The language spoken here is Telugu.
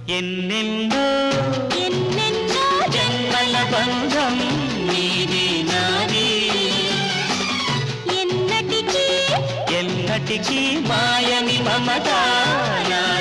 ఎన్నెన్నో ఎన్నెన్నో జన్మల బంధం నీది నాది ఎన్నటికీ ఎన్నటికీ మాయని మమత నాది